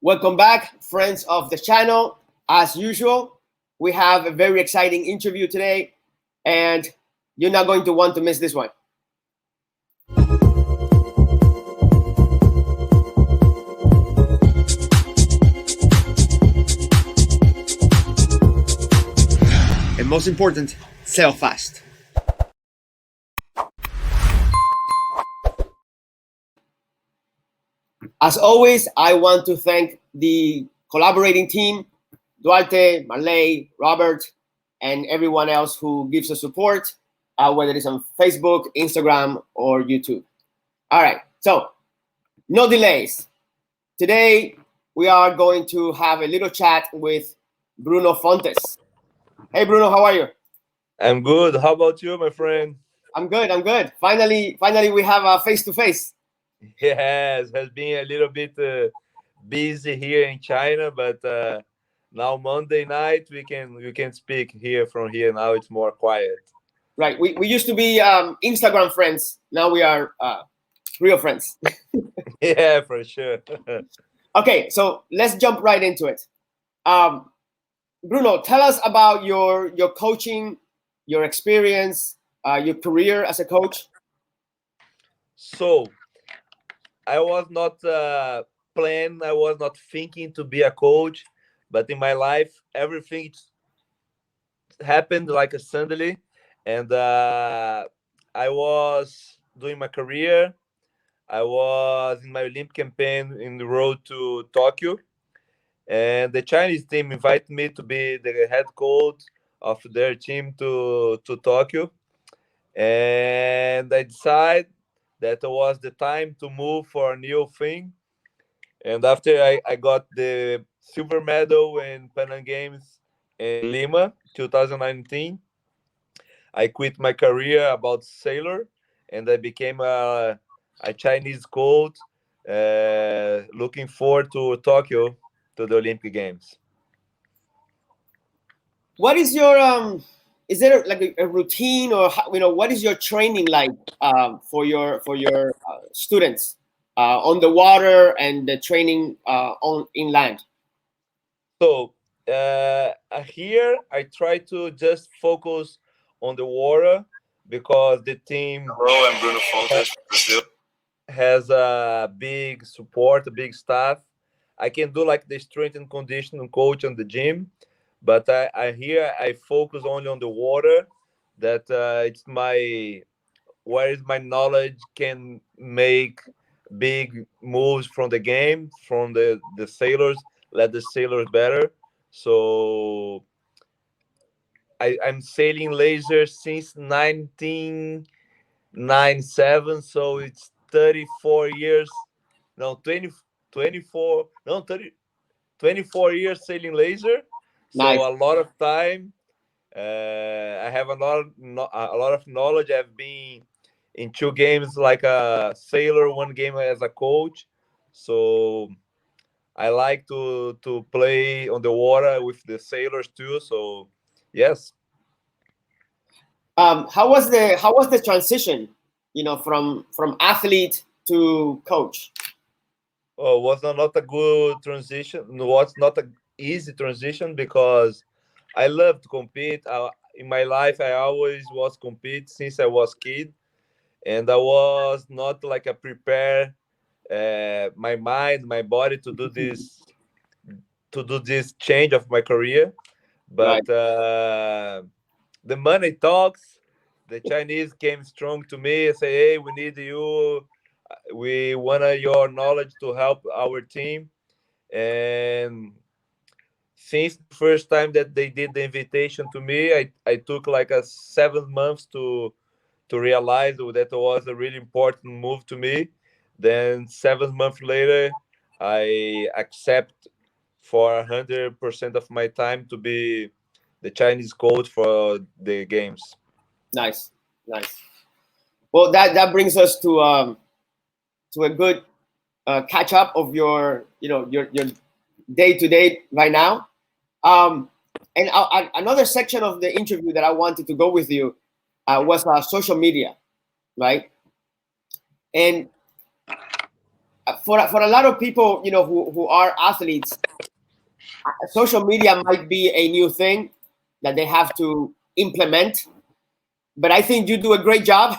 Welcome back, friends of the channel. As usual, we have a very exciting interview today, and you're not going to want to miss this one. And most important, sell fast. As always, I want to thank the collaborating team, Duarte, Marley, Robert, and everyone else who gives us support, whether it's on Facebook, Instagram, or YouTube. All right, so no delays. Today, we are going to have a little chat with Bruno Fontes. Hey, Bruno, how are you? I'm good. How about you, my friend? I'm good. Finally, we have a face-to-face. Yes, has been a little bit busy here in China, but now Monday night we can speak here from here. Now it's more quiet. Right. We used to be Instagram friends. Now we are real friends. Yeah, for sure. Okay, so let's jump right into it. Bruno, tell us about your coaching, your experience, your career as a coach. So I was not planned. I was not thinking to be a coach, but in my life everything happened like a suddenly, and I was doing my career. I was in my Olympic campaign in the road to Tokyo, and the Chinese team invited me to be the head coach of their team to Tokyo, and I decided that it was the time to move for a new thing. And after I got the silver medal in Pan Am Games in Lima 2019, I quit my career about sailor, and I became a Chinese coach, looking forward to Tokyo, to the Olympic Games. What is your is there like a routine, or what is your training like for your students on the water and the training on inland? So here I try to just focus on the water because the team Hello, I'm Bruno Fontes from Brazil. has a big support, a big staff. I can do like the strength and conditioning coach on the gym, but I here I focus only on the water. That it's my where is my knowledge can make big moves from the game, from the sailors, let the sailors better. So I'm sailing laser since 1997, so it's 34 years, no 20, 24, no 30, 24 years sailing laser. Nice. So a lot of time. I have a lot of knowledge. I've been in two games like a sailor, one game as a coach. So I like to play on the water with the sailors too. So yes. How was the transition? From athlete to coach. Oh, was not a good transition. Was not a easy transition because I love to compete. In my life, I always was compete since I was kid, and I was not like a prepare my mind, my body to do this change of my career. Right. But the money talks. The Chinese came strong to me and say, "Hey, we need you. We want your knowledge to help our team." And since the first time that they did the invitation to me, I took like a 7 months to realize that it was a really important move to me. Then 7 months later, I accept for 100% of my time to be the Chinese coach for the games. Nice. Well, that brings us to a good catch up of your your day to day right now. And another section of the interview that I wanted to go with you was social media, right? And for a lot of people, who are athletes, social media might be a new thing that they have to implement. But I think you do a great job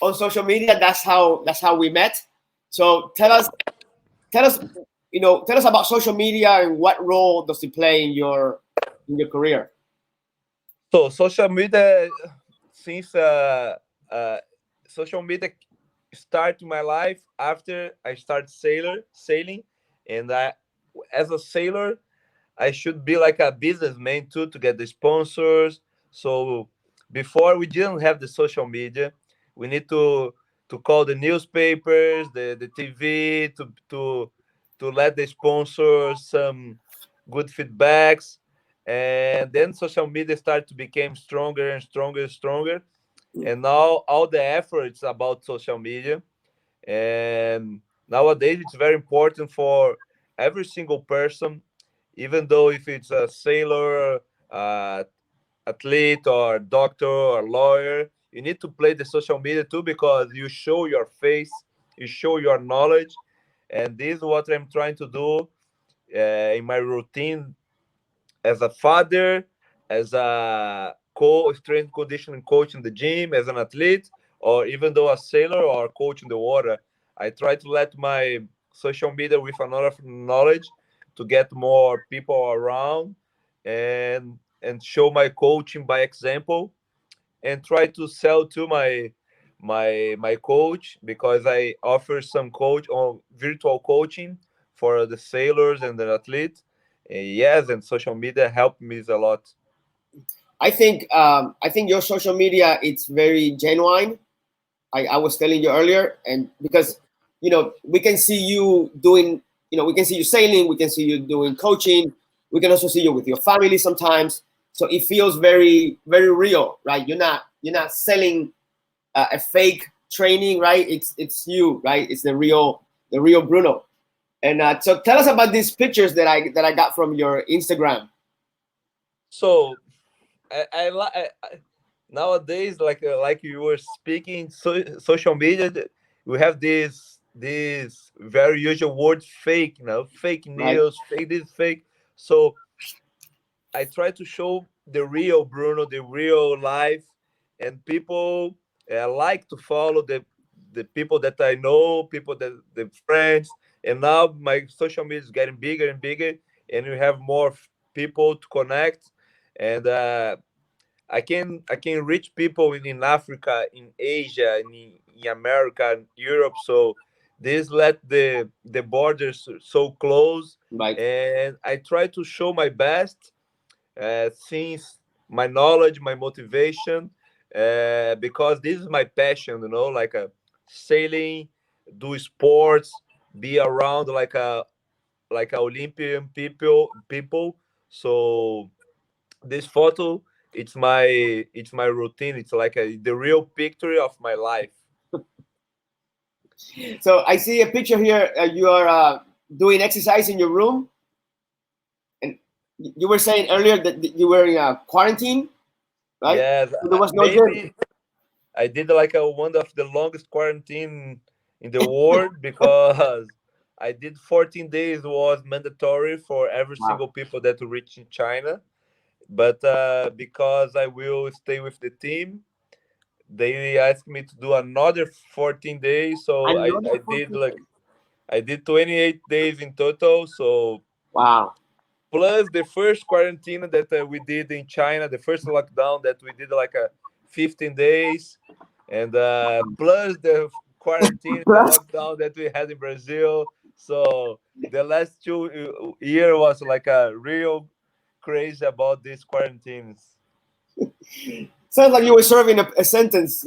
on social media. That's how we met. So tell us tell us about social media and what role does it play in your career. So social media, since uh, social media start my life after I start sailing, and as a sailor, I should be like a businessman too to get the sponsors. So before we didn't have the social media, we need to call the newspapers, the TV to let the sponsors some good feedbacks, and then social media started to become stronger and stronger and stronger. And now all the efforts about social media, and nowadays it's very important for every single person, even though if it's a sailor, uh, athlete, or doctor or lawyer, you need to play the social media too, because you show your face, you show your knowledge. And this is what I'm trying to do in my routine as a father, as a strength conditioning coach in the gym, as an athlete, or even though a sailor or coach in the water. I try to let my social media with another knowledge to get more people around, and show my coaching by example, and try to sell to my coach, because I offer some coach or virtual coaching for the sailors and the athletes. Yes, and social media helped me a lot. I think your social media, it's very genuine. I was telling you earlier, and because we can see you doing, we can see you sailing, we can see you doing coaching, we can also see you with your family sometimes. So it feels very very real, right? You're not selling a fake training, right? It's you, right? It's the real Bruno. And so tell us about these pictures that I got from your Instagram. So nowadays, like you were speaking, social media, we have this very usual word, fake, fake Right. news, fake this, fake. So I try to show the real Bruno, the real life, and people like to follow the people that I know, people that the friends. And now my social media is getting bigger and bigger, and we have more people to connect. And I can reach people in Africa, in Asia, in America, and Europe. So this let the borders so close, Right. and I try to show my best, since my knowledge, my motivation, because this is my passion, like sailing, do sports, be around like a Olympian people. So this photo, it's my routine. It's like the real picture of my life. So I see a picture here. You are doing exercise in your room, and you were saying earlier that you were in a quarantine, right? Yes, So there was no gym. maybe I did like one of the longest quarantine in the world, because I did 14 days was mandatory for every Wow. single people that reach in China. But because I will stay with the team, they asked me to do another 14 days. So I Another did 14 like days. I did 28 days in total. So Wow. plus the first quarantine that we did in China, the first lockdown that we did like a 15 days, and plus the quarantine, the Plus, lockdown that we had in Brazil. So the last 2 year was like a real crazy about these quarantines. sounds like you were serving a sentence,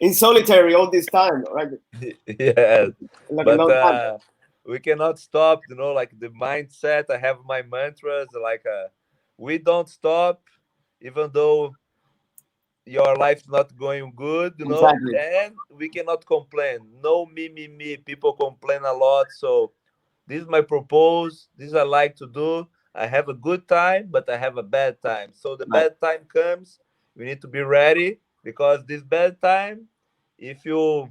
in solitary all this time, right? Yeah, Like a but long time. we cannot stop. Like the mindset. I have my mantras. Like we don't stop, even though your life's not going good, Exactly. and we cannot complain. No, me. People complain a lot. So this is my propose. This I like to do. I have a good time, but I have a bad time. So the Right. bad time comes, we need to be ready, because this bad time, if you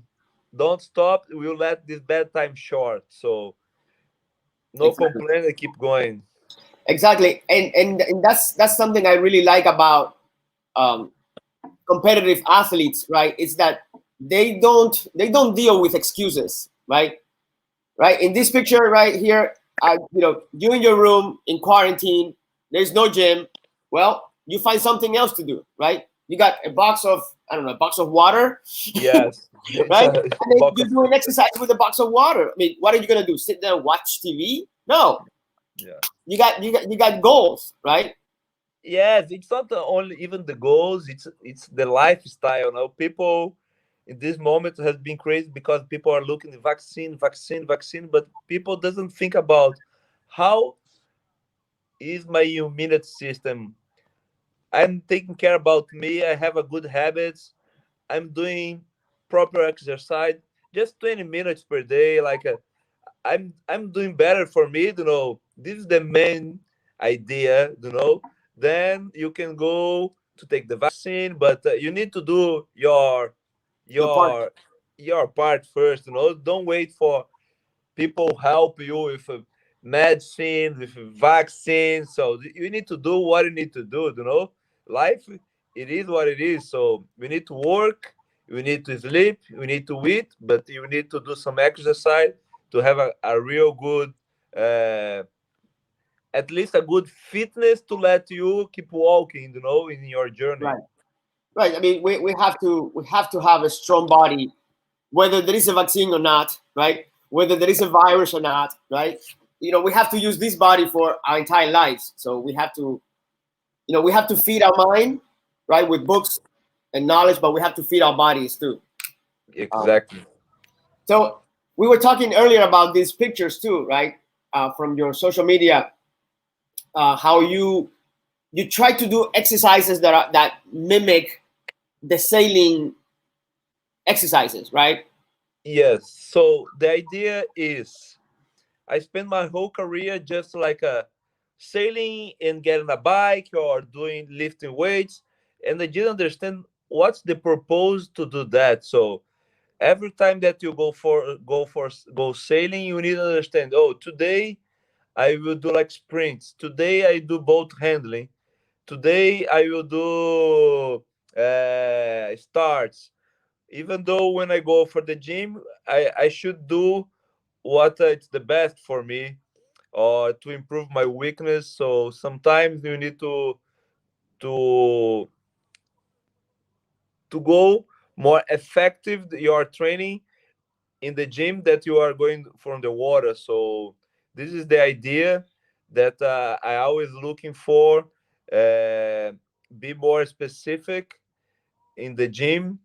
don't stop. We'll let this bad time short. So no Exactly. complaint. I keep going. Exactly. And that's something I really like about um, competitive athletes, right? It's that they don't deal with excuses, right? Right. In this picture right here, you in your room in quarantine. There's no gym. Well, you find something else to do, right? You got a box of, I don't know, a box of water, Yes, it's right? a And then box you're of doing exercise with a box of water. I mean, what are you gonna do? Sit there and watch TV? No, yeah. you got goals, right? Yes, it's not the only even the goals. It's the lifestyle. Now people in this moment has been crazy because people are looking at vaccine, vaccine, vaccine, but people doesn't think about how is my immune system. I'm taking care about me. I have a good habits. I'm doing proper exercise, just 20 minutes per day. I'm doing better for me. This is the main idea. Then you can go to take the vaccine, but you need to do Your part, your your part first. Don't wait for people help you with medicine, with vaccine. So you need to do what you need to do. Life, it is what it is. So we need to work, we need to sleep, we need to eat, but you need to do some exercise to have a real good, uh, at least a good fitness to let you keep walking, in your journey. right? Right. I mean, we have to have a strong body, whether there is a vaccine or not, right? Whether there is a virus or not, right? We have to use this body for our entire lives. So we have to feed our mind, right, with books and knowledge, but we have to feed our bodies too. Um, Exactly. so we were talking earlier about these pictures too, right? From your social media, how you try to do exercises that mimic the sailing exercises, right? Yes. So the idea is I spent my whole career just like sailing and getting a bike or doing lifting weights, and I didn't understand what's the purpose to do that. So every time that you go sailing, you need to understand. Oh, today I will do like sprints. Today I do boat handling. Today I will do starts. Even though when I go for the gym, I should do what it's the best for me or to improve my weakness. So sometimes you need to to go more effective your training in the gym that you are going from the water. So this is the idea that I always looking for. Uh, be more specific in the gym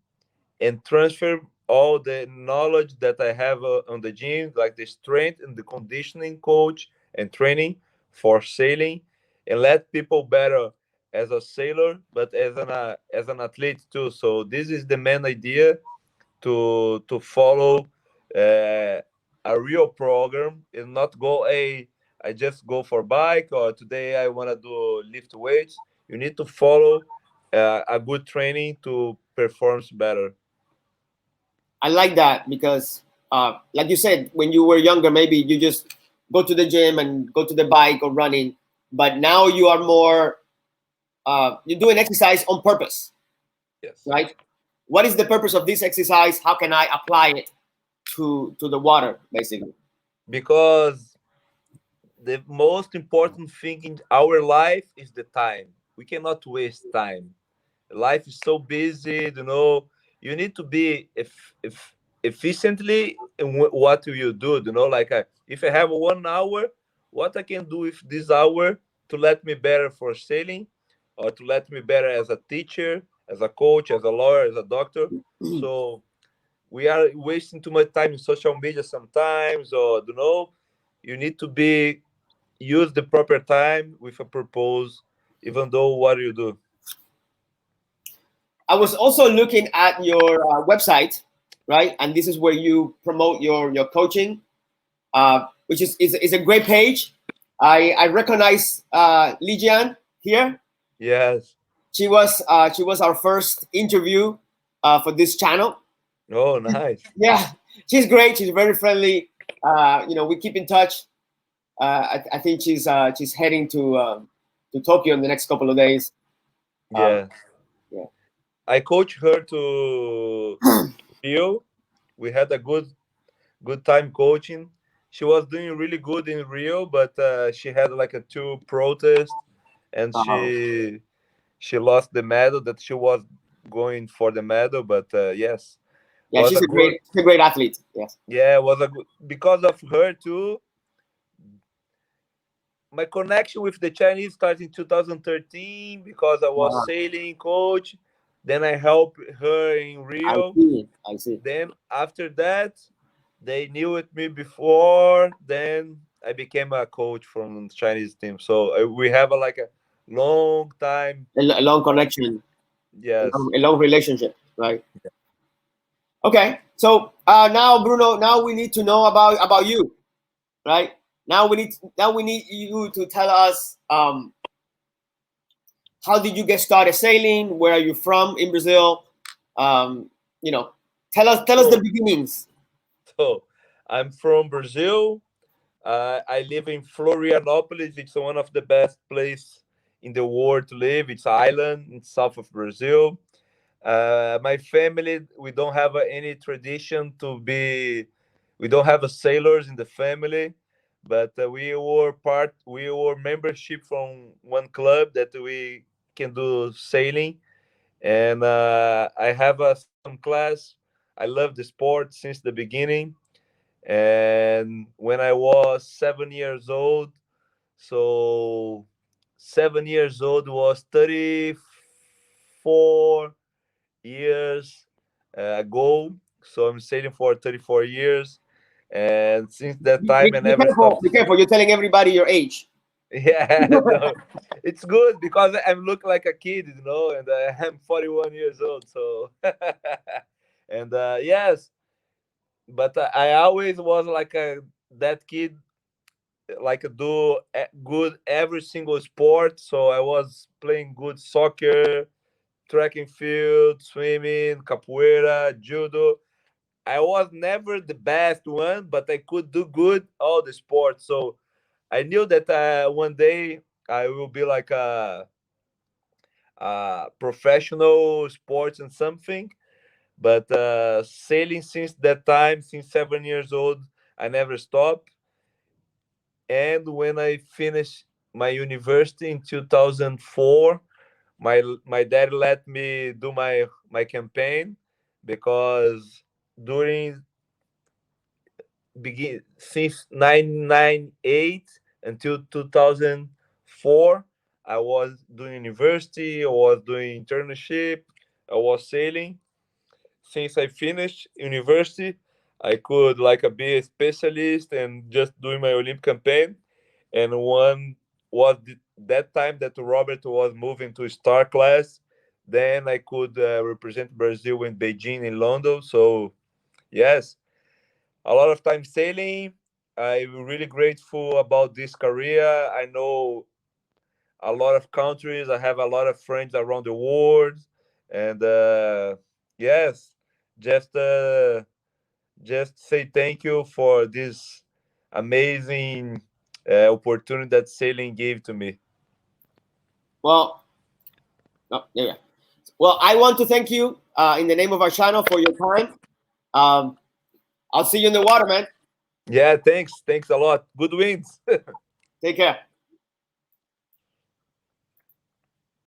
and transfer all the knowledge that I have on the gym, like the strength and the conditioning coach and training for sailing, and let people better as a sailor, but as an athlete too. So this is the main idea to follow uh, a real program and not go I just go for bike or today I want to do lift weights. You need to follow a good training to perform better. I like that because, like you said, when you were younger, maybe you just go to the gym and go to the bike or running, but now you are more, you're doing exercise on purpose, Yes. right? What is the purpose of this exercise? How can I apply it to the water, basically? Because the most important thing in our life is the time. We cannot waste time. Life is so busy, you need to be efficiently in what you do, like if I have 1 hour, what I can do with this hour to let me better for sailing or to let me better as a teacher, as a coach, as a lawyer, as a doctor. So we are wasting too much time in social media sometimes, or you need to be use the proper time with a purpose, even though what you do. I was also looking at your website, right? And this is where you promote your coaching, which is a great page. I recognize Lijian here. Yes. She was our first interview for this channel. Oh, nice. Yeah, she's great. She's very friendly. We keep in touch. I think she's heading to Tokyo in the next couple of days. Um, Yeah. yeah. I coach her to Rio. We had a good time coaching. She was doing really good in Rio, but she had like a two protest, and Um, she lost the medal that she was going for the medal. But yes, yeah, was a good. she's a great athlete. Yes. Yeah, was a good because of her too. My connection with the Chinese started in 2013 because I was Uh, sailing coach. Then I helped her in I Rio. see. I see. Then after that, they knew it me before. Then I became a coach from the Chinese team. So we have like a long time. A long connection, Yes. a long relationship, right? Okay. So now, Bruno, now we need to know about you, right? Now we need you to tell us how did you get started sailing? Where are you from in Brazil? Um, you know, tell us the So beginnings. so I'm from Brazil. I live in Florianopolis. It's one of the best places in the world to live. It's an island in south of Brazil. My family, we don't have any tradition to be. We don't have a sailors in the family, but we were membership from one club that we can do sailing, and I have some class. I love the sport since the beginning, and when I was 7 years old, so 7 years old was 34 years ago. So I'm sailing for 34 years, and since that time I Be never careful. stopped. Be careful. You're telling everybody your age. Yeah, no, it's good because I look like a kid, and I'm 41 years old. So, and yes, but I always was like that kid, like do good every single sport. So I was playing good soccer, track and field, swimming, capoeira, judo. I was never the best one, but I could do good all the sports. So I knew that one day I will be like a professional sports and something. But sailing since that time, since 7 years old, I never stopped. And when I finished my university in 2004, my dad let me do my campaign because during begin since 1998 until 2004 I was doing university, I was doing internship, I was sailing. Since I finished university, I could like be a specialist and just doing my Olympic campaign. And one was that time that Robert was moving to star class. Then I could represent Brazil in Beijing and London. So yes, a lot of time sailing. I'm really grateful about this career. I know a lot of countries. I have a lot of friends around the world, and yes, just uh, just say thank you for this amazing opportunity that sailing gave to me. Well, no, yeah. Well, I want to thank you in the name of our channel for your time. Um, I'll see you in the water, man. Yeah, thanks a lot. Good wins. Take care.